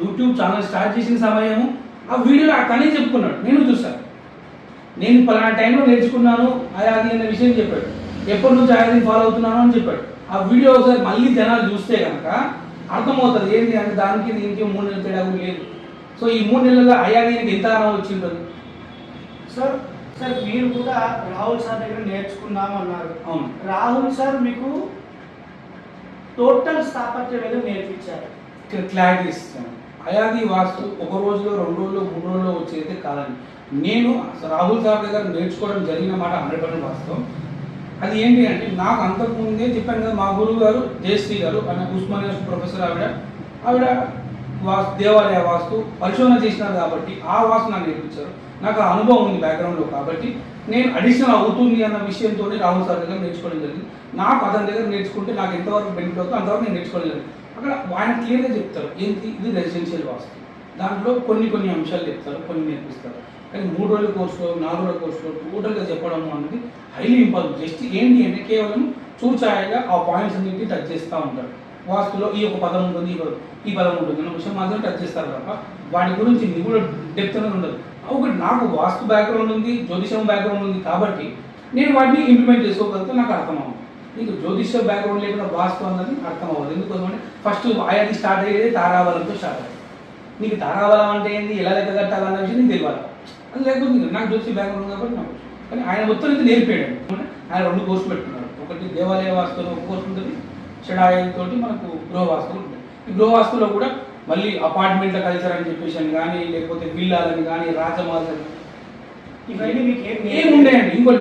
YouTube channel start చేసిన సమయము ఆ వీడియోలో తనే చెప్పుకున్నాడు, నేను చూసాను. నేను పలానా టైంలో నేర్చుకున్నాను అది అనే విషయం చెప్పాడు. ఎప్పటి నుంచి ఆయనని ఫాలో అవుతున్నాను అని చెప్పాడు. ఆ వీడియో ఒకసారి మళ్ళీ జనాలు చూస్తే కనుక అర్థమవుతుంది ఏంటి అంటే దానికి దీనికి 3 నెలల తేడా లేదు. సో ఈ 3 నెలల్లో అయాదీనికి ఎంత ఆరామం వచ్చి ఉంటుంది సార్. సార్ మీరు కూడా రాహుల్ సార్ దగ్గర నేర్చుకున్నాము అన్నారు. అవును, రాహుల్ సార్ మీకు టోటల్ స్థాపత్యం ఏదో నేర్పించారు. ఇక్కడ క్లారిటీ ఇస్తాను. అయాది వాస్తు ఒక రోజులో 2 రోజుల్లో 3 రోజుల్లో వచ్చేది కాదని. నేను రాహుల్ సార్ దగ్గర నేర్చుకోవడం జరిగిన మాట 100% వాస్తవం. అది ఏంటి అంటే నాకు అంతకుముందే చెప్పాను కదా, మా గురువు గారు జయశ్రీ గారు ఆయన ఉస్మానియా ప్రొఫెసర్, ఆవిడ దేవాలయ వాస్తు పరిశోధన చేసినారు కాబట్టి ఆ వాస్తు నాకు నేర్పించారు. నాకు ఆ అనుభవం ఉంది బ్యాక్గ్రౌండ్లో కాబట్టి నేను అడిషనల్ అవుతుంది అన్న విషయంతో రాహుల్ సార్ దగ్గర నేర్చుకోవడం జరిగింది. నాకు అతని దగ్గర నేర్చుకుంటే నాకు ఎంతవరకు బెనిఫిట్ అవుతుందో అంతవరకు నేను నేర్చుకోవడం జరిగింది. అక్కడ ఆయన క్లియర్గా చెప్తారు ఏంటి ఇది రెసిడెన్షియల్ వాస్తు. దాంట్లో కొన్ని అంశాలు చెప్తారు, కొన్ని నేర్పిస్తారు. కానీ 3 రోజుల కోర్సులో 4 రోజుల కోర్సులో టోటల్గా చెప్పడం అనేది హైలీ ఇంపార్టెంట్. జస్ట్ ఏంటి అంటే కేవలం చూచాయగా ఆ పాయింట్స్ అన్నింటినీ టచ్ చేస్తూ ఉంటారు. వాస్తులో ఈ ఒక పదం ఉంటుంది, ఈ పదం ఉంటుంది అన్న విషయం మాత్రం టచ్ చేస్తారు తప్ప వాటి గురించి నిగుడ డెప్త్ అనేది ఉండదు. ఒకటి నాకు వాస్తు బ్యాక్గ్రౌండ్ ఉంది, జ్యోతిషం బ్యాక్గ్రౌండ్ ఉంది కాబట్టి నేను వాటిని ఇంప్లిమెంట్ చేసుకోగలిగితే నాకు అర్థమవుతుంది. నీకు జ్యోతిష బ్యాక్గ్రౌండ్ లేకుండా వాస్తు అన్నది అర్థం అవ్వదు. ఎందుకోసం అంటే ఫస్ట్ ఆయది స్టార్ట్ అయ్యేది తారాబలంతో స్టార్ట్ అయ్యేది. నీకు తారాబలం అంటే ఏంది, ఎలా లెక్క కట్టాలన్న విషయం నీకు తెలియాలి. అది లేకపోతే నాకు జ్యోతిష బ్యాక్గ్రౌండ్ కాబట్టి నాకు కానీ ఆయన మొత్తం అయితే నేర్పాడు. ఆయన 2 కోర్సులు పెట్టుకున్నాడు. ఒకటి దేవాలయ వాస్తులో ఒక కోర్సు ఉంటుంది, షడాయంతో మనకు గృహ వాస్తులు ఉంటుంది. ఈ గృహ వాస్తులో కూడా మళ్ళీ అపార్ట్మెంట్ల కల్చర్ అని చెప్పేసి కానీ లేకపోతే విల్లాలని కానీ రాజమాలని ఇవన్నీ మీకు ఏముండేయండి. ఇంకోటి